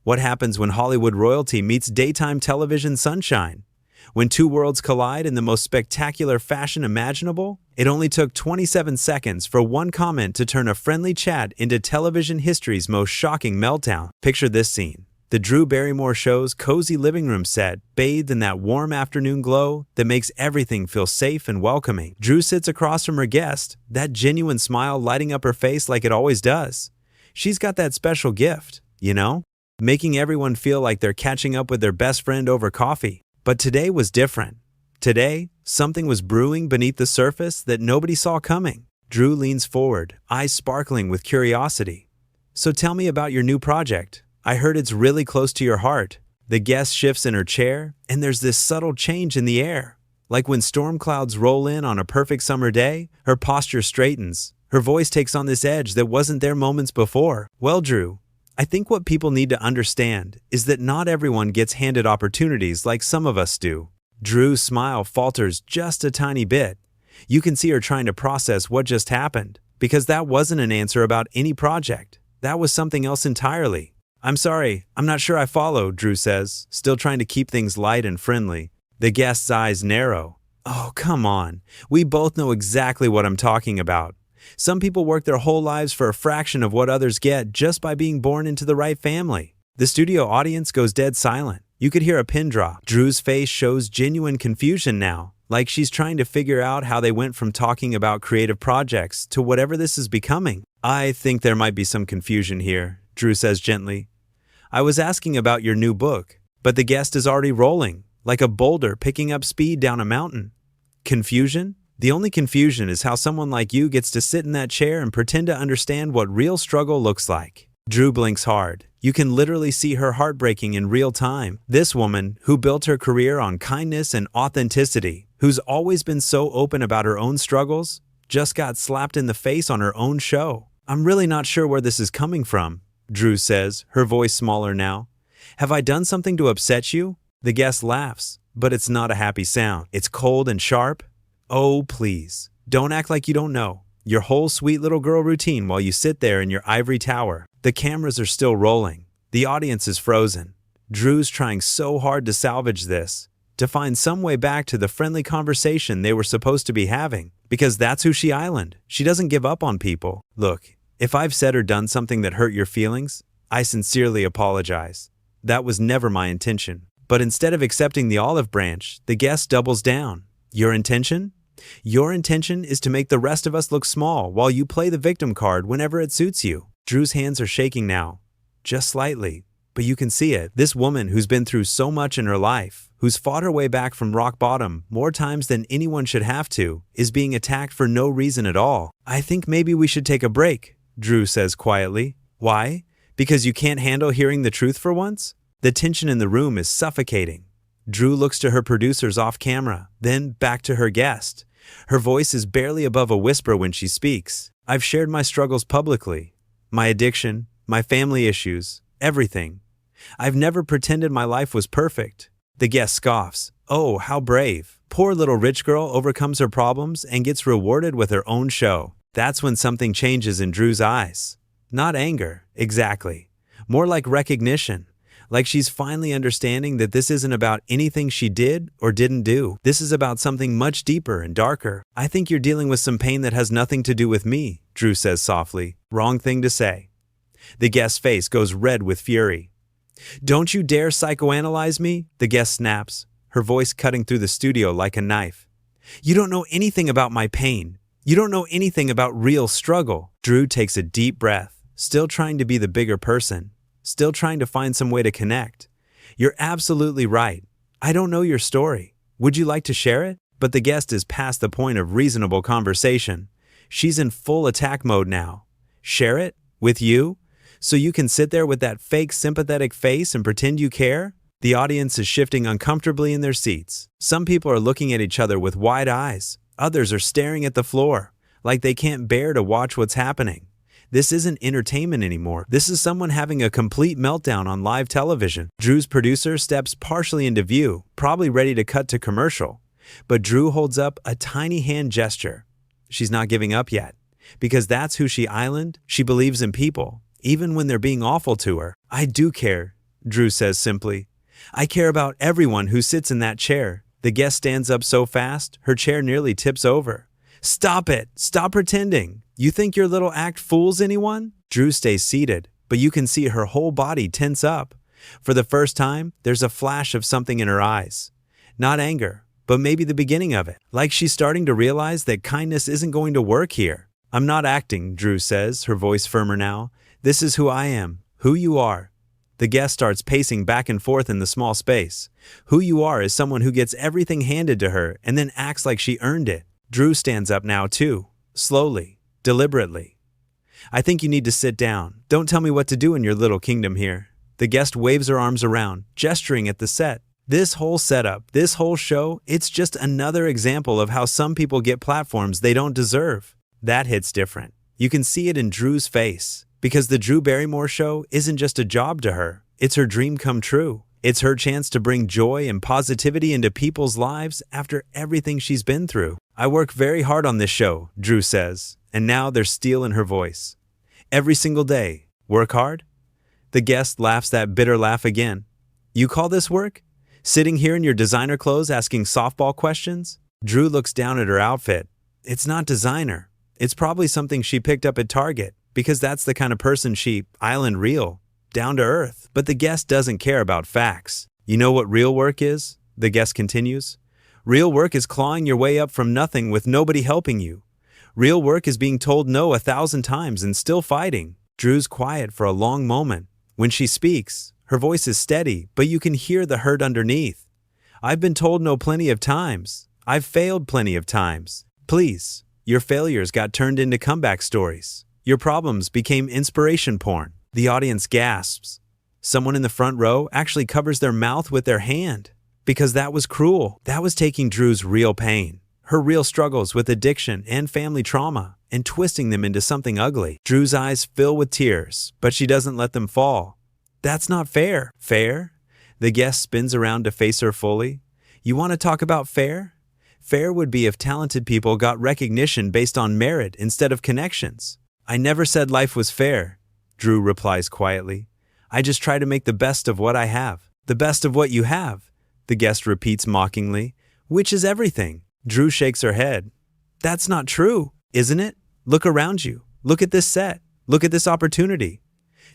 What happens when Hollywood royalty meets daytime television sunshine? When two worlds collide in the most spectacular fashion imaginable? It only took 27 seconds for one comment to turn a friendly chat into television history's most shocking meltdown. Picture this scene. The Drew Barrymore show's cozy living room set, bathed in that warm afternoon glow that makes everything feel safe and welcoming. Drew sits across from her guest, that genuine smile lighting up her face like it always does. She's got that special gift, making everyone feel like they're catching up with their best friend over coffee. But today was different. Today, something was brewing beneath the surface that nobody saw coming. Drew leans forward, eyes sparkling with curiosity. "So tell me about your new project. I heard it's really close to your heart." The guest shifts in her chair, and there's this subtle change in the air. Like when storm clouds roll in on a perfect summer day, her posture straightens. Her voice takes on this edge that wasn't there moments before. "Well, Drew, I think what people need to understand is that not everyone gets handed opportunities like some of us do." Drew's smile falters just a tiny bit. You can see her trying to process what just happened, because that wasn't an answer about any project. That was something else entirely. "I'm sorry, I'm not sure I follow," Drew says, still trying to keep things light and friendly. The guest's eyes narrow. "Oh, come on. We both know exactly what I'm talking about. Some people work their whole lives for a fraction of what others get just by being born into the right family." The studio audience goes dead silent. You could hear a pin drop. Drew's face shows genuine confusion now, like she's trying to figure out how they went from talking about creative projects to whatever this is becoming. "I think there might be some confusion here," Drew says gently. "I was asking about your new book, but the guest is already rolling, like a boulder picking up speed down a mountain." "Confusion? The only confusion is how someone like you gets to sit in that chair and pretend to understand what real struggle looks like." Drew blinks hard. You can literally see her heart breaking in real time. This woman, who built her career on kindness and authenticity, who's always been so open about her own struggles, just got slapped in the face on her own show. "I'm really not sure where this is coming from," Drew says, her voice smaller now. "Have I done something to upset you?" The guest laughs, but it's not a happy sound. It's cold and sharp. "Oh, please, don't act like you don't know. Your whole sweet little girl routine while you sit there in your ivory tower." The cameras are still rolling. The audience is frozen. Drew's trying so hard to salvage this, to find some way back to the friendly conversation they were supposed to be having, because that's who she island. She doesn't give up on people. "Look, if I've said or done something that hurt your feelings, I sincerely apologize. That was never my intention." But instead of accepting the olive branch, the guest doubles down. "Your intention? Your intention is to make the rest of us look small while you play the victim card whenever it suits you." Drew's hands are shaking now, just slightly, but you can see it. This woman who's been through so much in her life, who's fought her way back from rock bottom more times than anyone should have to, is being attacked for no reason at all. "I think maybe we should take a break," Drew says quietly. "Why? Because you can't handle hearing the truth for once?" The tension in the room is suffocating. Drew looks to her producers off camera, then back to her guest. Her voice is barely above a whisper when she speaks. "I've shared my struggles publicly. My addiction, my family issues, everything. I've never pretended my life was perfect." The guest scoffs. "Oh, how brave. Poor little rich girl overcomes her problems and gets rewarded with her own show." That's when something changes in Drew's eyes. Not anger, exactly. More like recognition. Like she's finally understanding that this isn't about anything she did or didn't do. This is about something much deeper and darker. "I think you're dealing with some pain that has nothing to do with me," Drew says softly. Wrong thing to say. The guest's face goes red with fury. "Don't you dare psychoanalyze me," the guest snaps, her voice cutting through the studio like a knife. "You don't know anything about my pain. You don't know anything about real struggle." Drew takes a deep breath, still trying to be the bigger person, still trying to find some way to connect. "You're absolutely right. I don't know your story. Would you like to share it?" But the guest is past the point of reasonable conversation. She's in full attack mode now. "Share it? With you? So you can sit there with that fake sympathetic face and pretend you care?" The audience is shifting uncomfortably in their seats. Some people are looking at each other with wide eyes. Others are staring at the floor, like they can't bear to watch what's happening. This isn't entertainment anymore. This is someone having a complete meltdown on live television. Drew's producer steps partially into view, probably ready to cut to commercial. But Drew holds up a tiny hand gesture. She's not giving up yet, because that's who she island. She believes in people, even when they're being awful to her. "I do care. Drew says simply. I care about everyone who sits in that chair. The guest stands up so fast, her chair nearly tips over. Stop it! Stop pretending! You think your little act fools anyone? Drew stays seated, but you can see her whole body tense up. For the first time, there's a flash of something in her eyes. Not anger, but maybe the beginning of it. Like she's starting to realize that kindness isn't going to work here. I'm not acting, Drew says, her voice firmer now. This is who I am, who you are. The guest starts pacing back and forth in the small space. Who you are is someone who gets everything handed to her and then acts like she earned it. Drew stands up now too, slowly, deliberately. I think you need to sit down. Don't tell me what to do in your little kingdom here. The guest waves her arms around, gesturing at the set. This whole setup, this whole show, it's just another example of how some people get platforms they don't deserve. That hits different. You can see it in Drew's face. Because the Drew Barrymore show isn't just a job to her, it's her dream come true. It's her chance to bring joy and positivity into people's lives after everything she's been through. I work very hard on this show, Drew says, and now there's steel in her voice. Every single day. Work hard? The guest laughs that bitter laugh again. You call this work? Sitting here in your designer clothes asking softball questions? Drew looks down at her outfit. It's not designer. It's probably something she picked up at Target. Because that's the kind of person she, island real, down to earth. But the guest doesn't care about facts. You know what real work is? The guest continues. Real work is clawing your way up from nothing with nobody helping you. Real work is being told no 1,000 times and still fighting. Drew's quiet for a long moment. When she speaks, her voice is steady, but you can hear the hurt underneath. I've been told no plenty of times. I've failed plenty of times. Please, your failures got turned into comeback stories. Your problems became inspiration porn. The audience gasps. Someone in the front row actually covers their mouth with their hand. Because that was cruel. That was taking Drew's real pain, her real struggles with addiction and family trauma, and twisting them into something ugly. Drew's eyes fill with tears, but she doesn't let them fall. That's not fair. Fair? The guest spins around to face her fully. You want to talk about fair? Fair would be if talented people got recognition based on merit instead of connections. I never said life was fair, Drew replies quietly. I just try to make the best of what I have. The best of what you have, the guest repeats mockingly, which is everything. Drew shakes her head. That's not true, isn't it? Look around you. Look at this set. Look at this opportunity.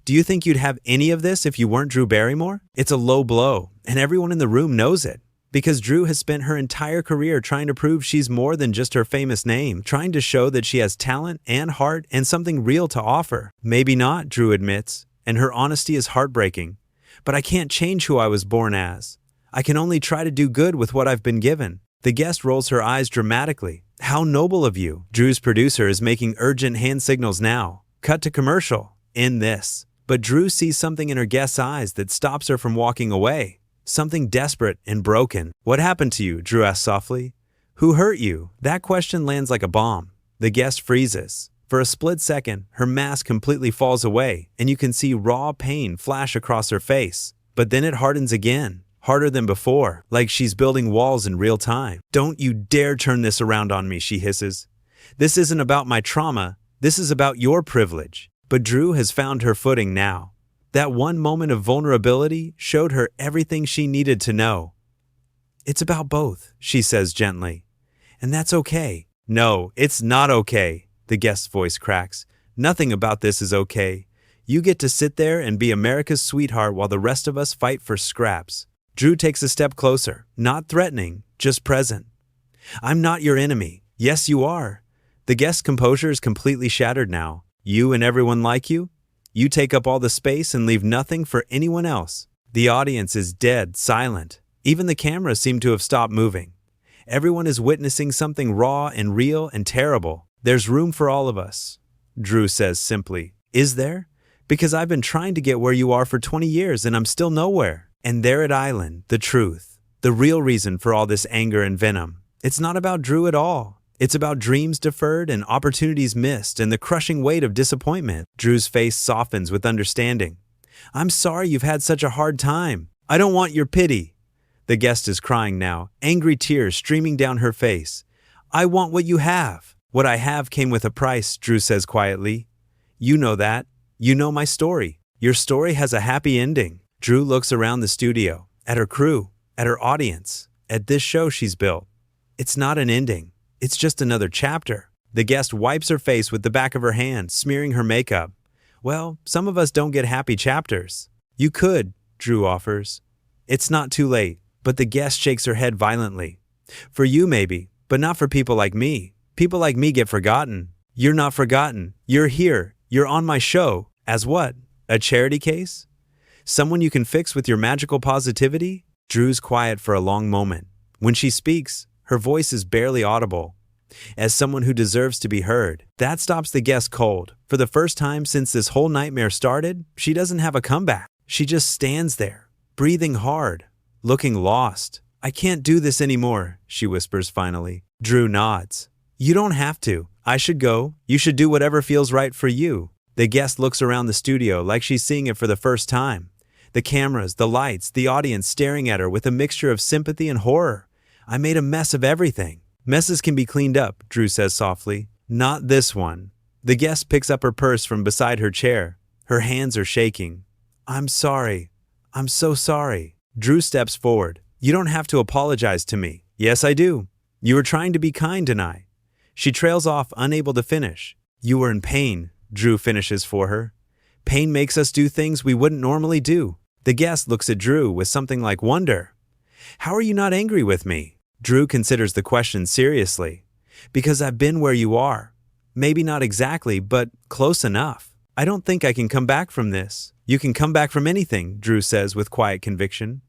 Do you think you'd have any of this if you weren't Drew Barrymore? It's a low blow, and everyone in the room knows it. Because Drew has spent her entire career trying to prove she's more than just her famous name, trying to show that she has talent and heart and something real to offer. Maybe not, Drew admits, and her honesty is heartbreaking. But I can't change who I was born as. I can only try to do good with what I've been given. The guest rolls her eyes dramatically. How noble of you. Drew's producer is making urgent hand signals now. Cut to commercial. End this. But Drew sees something in her guest's eyes that stops her from walking away. Something desperate and broken. What happened to you? Drew asks softly. Who hurt you? That question lands like a bomb. The guest freezes. For a split second, her mask completely falls away, and you can see raw pain flash across her face. But then it hardens again, harder than before, like she's building walls in real time. Don't you dare turn this around on me, she hisses. This isn't about my trauma. This is about your privilege. But Drew has found her footing now. That one moment of vulnerability showed her everything she needed to know. It's about both, she says gently. And that's okay. No, it's not okay, the guest's voice cracks. Nothing about this is okay. You get to sit there and be America's sweetheart while the rest of us fight for scraps. Drew takes a step closer, not threatening, just present. I'm not your enemy. Yes, you are. The guest's composure is completely shattered now. You and everyone like you? You take up all the space and leave nothing for anyone else. The audience is dead, silent. Even the cameras seem to have stopped moving. Everyone is witnessing something raw and real and terrible. There's room for all of us, Drew says simply. Is there? Because I've been trying to get where you are for 20 years and I'm still nowhere. And there at Island, the truth, the real reason for all this anger and venom. It's not about Drew at all. It's about dreams deferred and opportunities missed and the crushing weight of disappointment. Drew's face softens with understanding. I'm sorry you've had such a hard time. I don't want your pity. The guest is crying now, angry tears streaming down her face. I want what you have. What I have came with a price, Drew says quietly. You know that. You know my story. Your story has a happy ending. Drew looks around the studio, at her crew, at her audience, at this show she's built. It's not an ending. It's just another chapter. The guest wipes her face with the back of her hand, smearing her makeup. Well, some of us don't get happy chapters. You could, Drew offers. It's not too late, but the guest shakes her head violently. For you maybe, but not for people like me. People like me get forgotten. You're not forgotten. You're here. You're on my show. As what? A charity case? Someone you can fix with your magical positivity? Drew's quiet for a long moment. When she speaks, her voice is barely audible. As someone who deserves to be heard, that stops the guest cold. For the first time since this whole nightmare started, she doesn't have a comeback. She just stands there, breathing hard, looking lost. I can't do this anymore, she whispers finally. Drew nods. You don't have to. I should go. You should do whatever feels right for you. The guest looks around the studio like she's seeing it for the first time. The cameras, the lights, the audience staring at her with a mixture of sympathy and horror. I made a mess of everything. Messes can be cleaned up, Drew says softly. Not this one. The guest picks up her purse from beside her chair. Her hands are shaking. I'm sorry. I'm so sorry. Drew steps forward. You don't have to apologize to me. Yes, I do. You were trying to be kind tonight. She trails off, unable to finish. You were in pain, Drew finishes for her. Pain makes us do things we wouldn't normally do. The guest looks at Drew with something like wonder. How are you not angry with me? Drew considers the question seriously. Because I've been where you are. Maybe not exactly, but close enough. I don't think I can come back from this. You can come back from anything, Drew says with quiet conviction.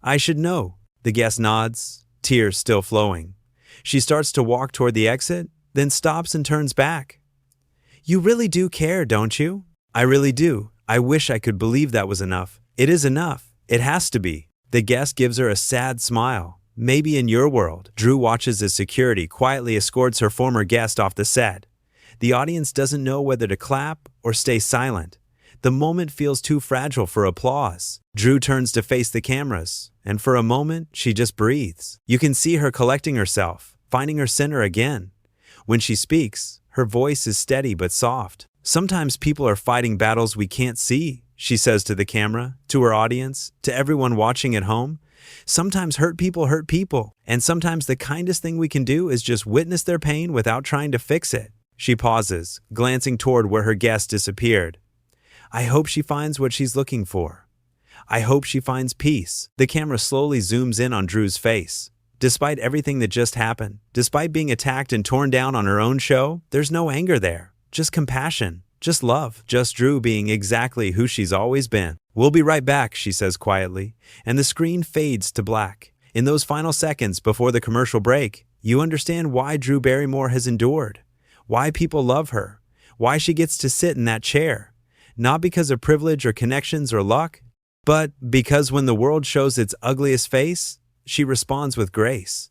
I should know. The guest nods, tears still flowing. She starts to walk toward the exit, then stops and turns back. You really do care, don't you? I really do. I wish I could believe that was enough. It is enough. It has to be. The guest gives her a sad smile. Maybe in your world. Drew watches as security quietly escorts her former guest off the set. The audience doesn't know whether to clap or stay silent. The moment feels too fragile for applause. Drew turns to face the cameras, and for a moment, she just breathes. You can see her collecting herself, finding her center again. When she speaks, her voice is steady but soft. Sometimes people are fighting battles we can't see, she says to the camera, to her audience, to everyone watching at home. Sometimes hurt people, and sometimes the kindest thing we can do is just witness their pain without trying to fix it. She pauses, glancing toward where her guest disappeared. I hope she finds what she's looking for. I hope she finds peace. The camera slowly zooms in on Drew's face. Despite everything that just happened, despite being attacked and torn down on her own show, there's no anger there. Just compassion. Just love. Just Drew being exactly who she's always been. We'll be right back, she says quietly, and the screen fades to black. In those final seconds before the commercial break, you understand why Drew Barrymore has endured, why people love her, why she gets to sit in that chair. Not because of privilege or connections or luck, but because when the world shows its ugliest face, she responds with grace.